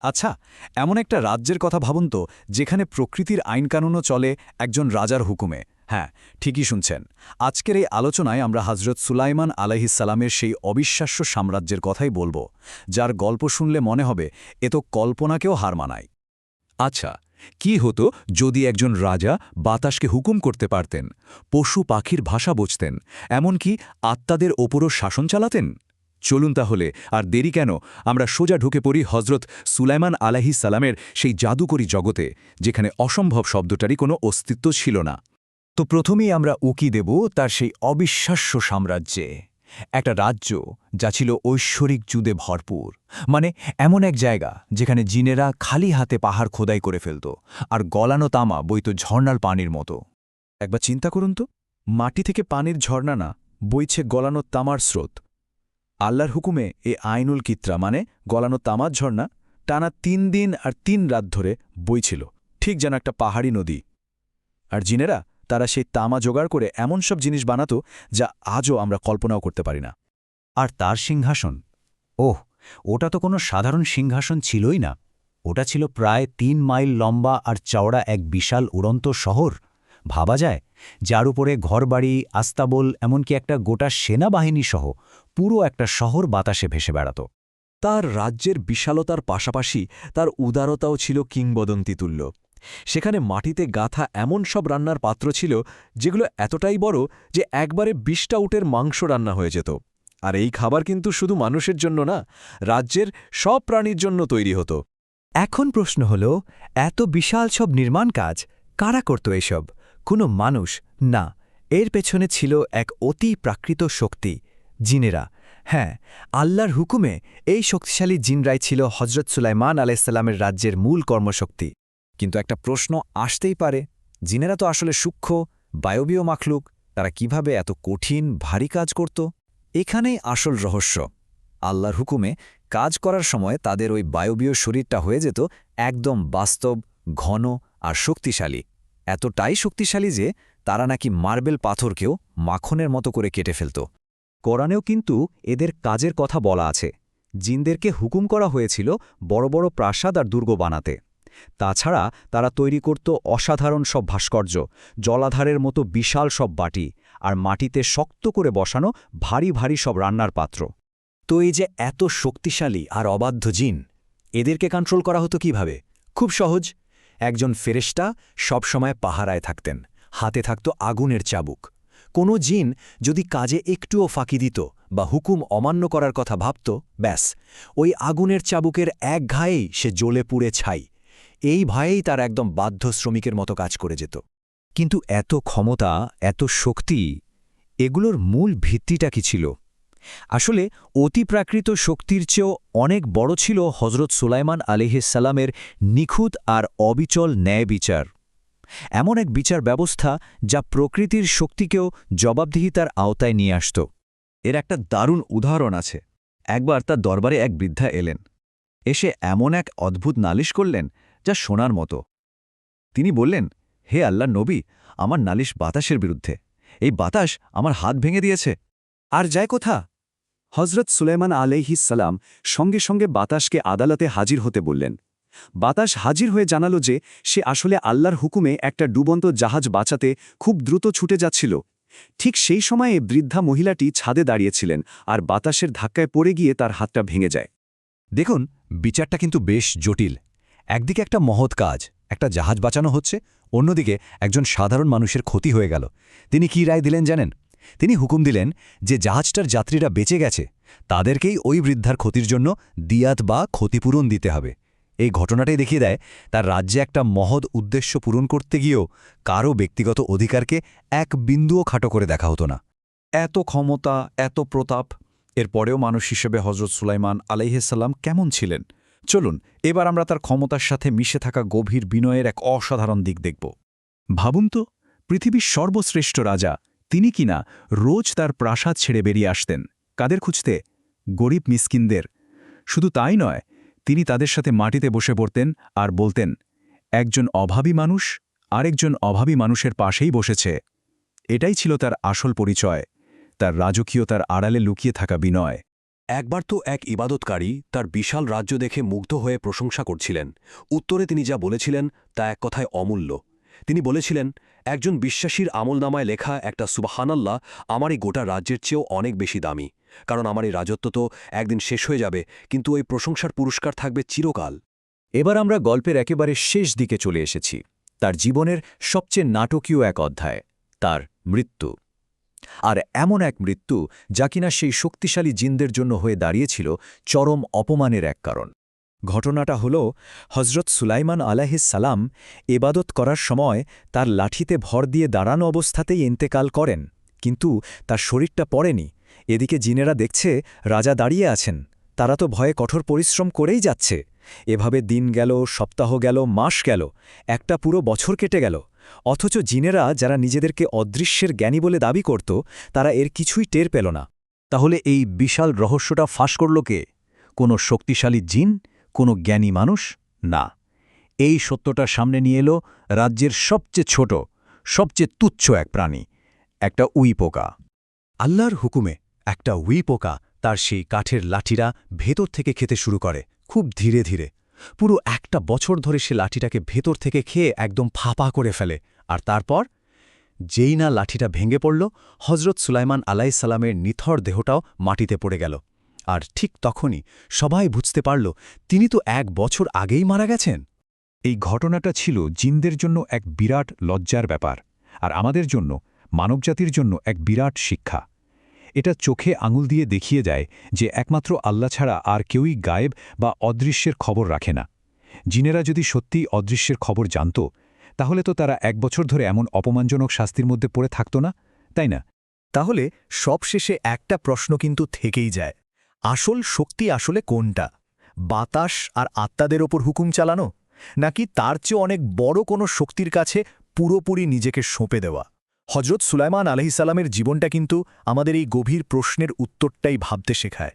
আচ্ছা, এমন একটা রাজ্যের কথা ভাবুন তো, যেখানে প্রকৃতির আইনকানুনও চলে একজন রাজার হুকুমে। হ্যাঁ, ঠিকই শুনছেন। আজকের এই আলোচনায় আমরা হজরত সুলাইমান আলাইহিসসালামের সেই অবিশ্বাস্য সাম্রাজ্যের কথাই বলবো, যার গল্প শুনলে মনে হবে এ তো কল্পনাকেও হার মানায়। আচ্ছা, কি হতো যদি একজন রাজা বাতাসকে হুকুম করতে পারতেন, পশু পাখির ভাষা বুঝতেন, এমনকি আত্মাদের ওপরও শাসন চালাতেন? চলুন তাহলে, আর দেরি কেন, আমরা সোজা ঢুকে পড়ি হজরত সুলাইমান আলাইহিস সালামের সেই জাদুকরী জগতে, যেখানে অসম্ভব শব্দটারই কোনো অস্তিত্ব ছিল না। তো প্রথমেই আমরা উকি দেব তার সেই অবিশ্বাস্য সাম্রাজ্যে। একটা রাজ্য যা ছিল ঐশ্বরিক জুদে ভরপুর, মানে এমন এক জায়গা যেখানে জিনেরা খালি হাতে পাহাড় খোদাই করে ফেলত, আর গলানো তামা বইত ঝর্ণার পানির মতো। একবার চিন্তা করুন তো, মাটি থেকে পানির ঝর্ণা না, বইছে গলানো তামার স্রোত। আল্লাহর হুকুমে এ আইনুল কিত্রা, মানে গলানো তামার ঝর্ণা, টানা ৩ দিন আর ৩ রাত ধরে বইছিল, ঠিক যেন একটা পাহাড়ি নদী। আর জিনেরা তারা সেই তামা জোগাড় করে এমন সব জিনিস বানাতো যা আজও আমরা কল্পনাও করতে পারি না। আর তার সিংহাসন, ওহ, ওটা তো কোনো সাধারণ সিংহাসন ছিলই না। ওটা ছিল প্রায় ৩ মাইল লম্বা আর চওড়া এক বিশাল উড়ন্ত শহর। ভাবা যায়, যার উপরে ঘরবাড়ি, আস্তাবল, এমনকি একটা গোটা সেনাবাহিনী সহ পুরো একটা শহর বাতাসে ভেসে বেড়াত। তার রাজ্যের বিশালতার পাশাপাশি তার উদারতাও ছিল কিংবদন্তিতুল্য। সেখানে মাটিতে গাঁথা এমন সব রান্নার পাত্র ছিল যেগুলো এতটাই বড় যে একবারে ২০টা উটের মাংস রান্না হয়ে যেত। আর এই খাবার কিন্তু শুধু মানুষের জন্য না, রাজ্যের সব প্রাণীর জন্য তৈরি হতো। এখন প্রশ্ন হল, এত বিশাল সব নির্মাণ কাজ কারা করত? এসব কোনো মানুষ না, এর পেছনে ছিল এক অতি প্রাকৃত শক্তি, জিনেরা। হ্যাঁ, আল্লাহর হুকুমে এই শক্তিশালী জিনরাই ছিল হজরত সুলাইমান আলাইসাল্লামের রাজ্যের মূল কর্মশক্তি। কিন্তু একটা প্রশ্ন আসতেই পারে, জিনেরা তো আসলে সূক্ষ্ম, বায়বীয় মাখলুক, তারা কিভাবে এত কঠিন ভারী কাজ করত? এখানেই আসল রহস্য। আল্লাহর হুকুমে কাজ করার সময় তাদের ওই বায়বীয় শরীরটা হয়ে যেত একদম বাস্তব, ঘন আর শক্তিশালী। এতটাই শক্তিশালী যে তারা নাকি মার্বেল পাথরকেও মাখনের মতো করে কেটে ফেলত। কোরআনেও কিন্তু এদের কাজের কথা বলা আছে। জিনদেরকে হুকুম করা হয়েছিল বড় বড় প্রাসাদ আর দুর্গ বানাতে। তাছাড়া তারা তৈরি করত অসাধারণ সব ভাস্কর্য, জলাধারের মতো বিশাল সব বাটি, আর মাটিতে শক্ত করে বসানো ভারী ভারী সব রান্নার পাত্র। তো এই যে এত শক্তিশালী আর অবাধ্য জিন, এদেরকে কন্ট্রোল করা হতো কিভাবে? খুব সহজ। একজন ফেরেশতা সবসময় পাহারায় থাকতেন, হাতে থাকত আগুনের চাবুক। কোনো জিন যদি কাজে একটুও ফাঁকি দিত বা হুকুম অমান্য করার কথা ভাবত, ব্যাস, ওই আগুনের চাবুকের এক ঘায়েই সে জ্বলে পুড়ে ছাই। এই ভয়েই তার একদম বাধ্য শ্রমিকের মতো কাজ করে যেত। কিন্তু এত ক্ষমতা, এত শক্তি, এগুলোর মূল ভিত্তিটা কি ছিল? আসলে অতিপ্রাকৃত শক্তির চেয়েও অনেক বড় ছিল হজরত সুলাইমান আলাইহিসসালামের নিখুঁত আর অবিচল ন্যায় বিচার। এমন এক বিচার ব্যবস্থা যা প্রকৃতির শক্তিকেও জবাবদিহিতার আওতায় নিয়ে আসত। এর একটা দারুণ উদাহরণ আছে। একবার তার দরবারে এক বৃদ্ধা এলেন, এসে এমন এক অদ্ভুত নালিশ করলেন যা শোনার মতো। তিনি বললেন, হে আল্লাহর নবী, আমার নালিশ বাতাসের বিরুদ্ধে। এই বাতাস আমার হাত ভেঙে দিয়েছে। আর যায় কোথা? হজরত সুলাইমান আলাইহিসসালাম সঙ্গে সঙ্গে বাতাসকে আদালতে হাজির হতে বললেন। বাতাস হাজির হয়ে জানালো যে সে আসলে আল্লাহর হুকুমে একটা ডুবন্ত জাহাজ বাঁচাতে খুব দ্রুত ছুটে যাচ্ছিল। ঠিক সেই সময়ে বৃদ্ধা মহিলাটি ছাদে দাঁড়িয়েছিলেন, আর বাতাসের ধাক্কায় পড়ে গিয়ে তার হাতটা ভেঙে যায়। দেখুন, বিচারটা কিন্তু বেশ জটিল। একদিকে একটা মহৎ কাজ, একটা জাহাজ বাঁচানো হচ্ছে, অন্যদিকে একজন সাধারণ মানুষের ক্ষতি হয়ে গেল। তিনি কি রায় দিলেন জানেন? তিনি হুকুম দিলেন যে জাহাজটার যাত্রীরা বেঁচে গেছে, তাদেরকেই ওই বৃদ্ধার ক্ষতির জন্য দিয়াত বা ক্ষতিপূরণ দিতে হবে। এই ঘটনাটাই দেখিয়ে দেয়, তার রাজ্যে একটা মহৎ উদ্দেশ্য পূরণ করতে গিয়েও কারও ব্যক্তিগত অধিকারকে এক বিন্দুও খাটো করে দেখা হতো না। এত ক্ষমতা, এত প্রতাপ, এরপরেও মানুষ হিসেবে হজরত সুলাইমান আলাইহিসসালাম কেমন ছিলেন? চলুন এবার আমরা তার ক্ষমতার সাথে মিশে থাকা গভীর বিনয়ের এক অসাধারণ দিক দেখব। ভাবুন তো, পৃথিবীর সর্বশ্রেষ্ঠ রাজা, তিনি কিনা রোজ তার প্রাসাদ ছেড়ে বেরিয়ে আসতেন। কাদের খুঁজতে? গরিব মিসকিনদের। শুধু তাই নয়, তিনি তাদের সাথে মাটিতে বসে পড়তেন আর বলতেন, একজন অভাবী মানুষ আরেকজন অভাবী মানুষের পাশেই বসেছে। এটাই ছিল তার আসল পরিচয়, তার রাজকীয়তার আড়ালে লুকিয়ে থাকা বিনয়। একবার তো এক ইবাদতকারী তার বিশাল রাজ্য দেখে মুগ্ধ হয়ে প্রশংসা করছিলেন। উত্তরে তিনি যা বলেছিলেন তা এক কথায় অমূল্য। তিনি বলেছিলেন, একজন বিশ্বাসীর আমলনামায় লেখা একটা সুবহানাল্লাহ আমার এই গোটা রাজ্যের চেয়েও অনেক বেশি দামি, কারণ আমার এই রাজত্ব তো একদিন শেষ হয়ে যাবে, কিন্তু ওই প্রশংসার পুরস্কার থাকবে চিরকাল। এবার আমরা গল্পের একেবারে শেষ দিকে চলে এসেছি, তার জীবনের সবচেয়ে নাটকীয় এক অধ্যায়, তার মৃত্যু। আর এমন এক মৃত্যু যা কিনা সেই শক্তিশালী জিনদের জন্য হয়ে দাঁড়িয়েছিল চরম অপমানের এক কারণ। ঘটনাটা হল, হজরত সুলাইমান আলাইহিস সালাম এবাদত করার সময় তার লাঠিতে ভর দিয়ে দাঁড়ানো অবস্থাতেই ইন্তেকাল করেন, কিন্তু তার শরীরটা পড়েনি। এদিকে জিনেরা দেখছে রাজা দাঁড়িয়ে আছেন, তারা তো ভয়ে কঠোর পরিশ্রম করেই যাচ্ছে। এভাবে দিন গেল, সপ্তাহ গেল, মাস গেল, একটা পুরো বছর কেটে গেল। অথচ জিনেরা, যারা নিজেদেরকে অদৃশ্যের জ্ঞানী বলে দাবি করত, তারা এর কিছুই টের পেল না। তাহলে এই বিশাল রহস্যটা ফাঁস করল কে? কোনো শক্তিশালী জিন? কোনো জ্ঞানী মানুষ? না, এই সত্যটা সামনে নিয়ে এলো রাজ্যের সবচেয়ে ছোট, সবচেয়ে তুচ্ছ এক প্রাণী, একটা উই পোকা। আল্লাহর হুকুমে একটা উই পোকা তার সেই কাঠের লাঠিরা ভেতর থেকে খেতে শুরু করে, খুব ধীরে ধীরে। পুরো একটা বছর ধরে সে লাঠিটাকে ভেতর থেকে খেয়ে একদম ফাঁপা করে ফেলে। আর তারপর যেই না লাঠিটা ভেঙে পড়ল, হজরত সুলাইমান আলাইহিসসালামের নিথর দেহটাও মাটিতে পড়ে গেল। আর ঠিক তখনই সবাই বুঝতে পারল, তিনি তো 1 বছর আগেই মারা গেছেন। এই ঘটনাটা ছিল জিনদের জন্য এক বিরাট লজ্জার ব্যাপার, আর আমাদের জন্য, মানবজাতির জন্য এক বিরাট শিক্ষা। এটা চোখে আঙুল দিয়ে দেখিয়ে যায় যে একমাত্র আল্লাহ ছাড়া আর কেউই গায়েব বা অদৃশ্যের খবর রাখে না। জিনেরা যদি সত্যিই অদৃশ্যের খবর জানত, তাহলে তো তারা 1 বছর ধরে এমন অপমানজনক শাস্তির মধ্যে পড়ে থাকত না, তাই না? তাহলে সবশেষে একটা প্রশ্ন কিন্তু থেকেই যায়, আসল শক্তি আসলে কোনটা? বাতাস আর আত্মাদের ওপর হুকুম চালানো, নাকি তার চেয়ে অনেক বড় কোনো শক্তির কাছে পুরোপুরি নিজেকে সঁপে দেওয়া? হজরত সুলাইমান আলাইহিস সালামের জীবনটা কিন্তু আমাদের এই গভীর প্রশ্নের উত্তরটাই ভাবতে শেখায়।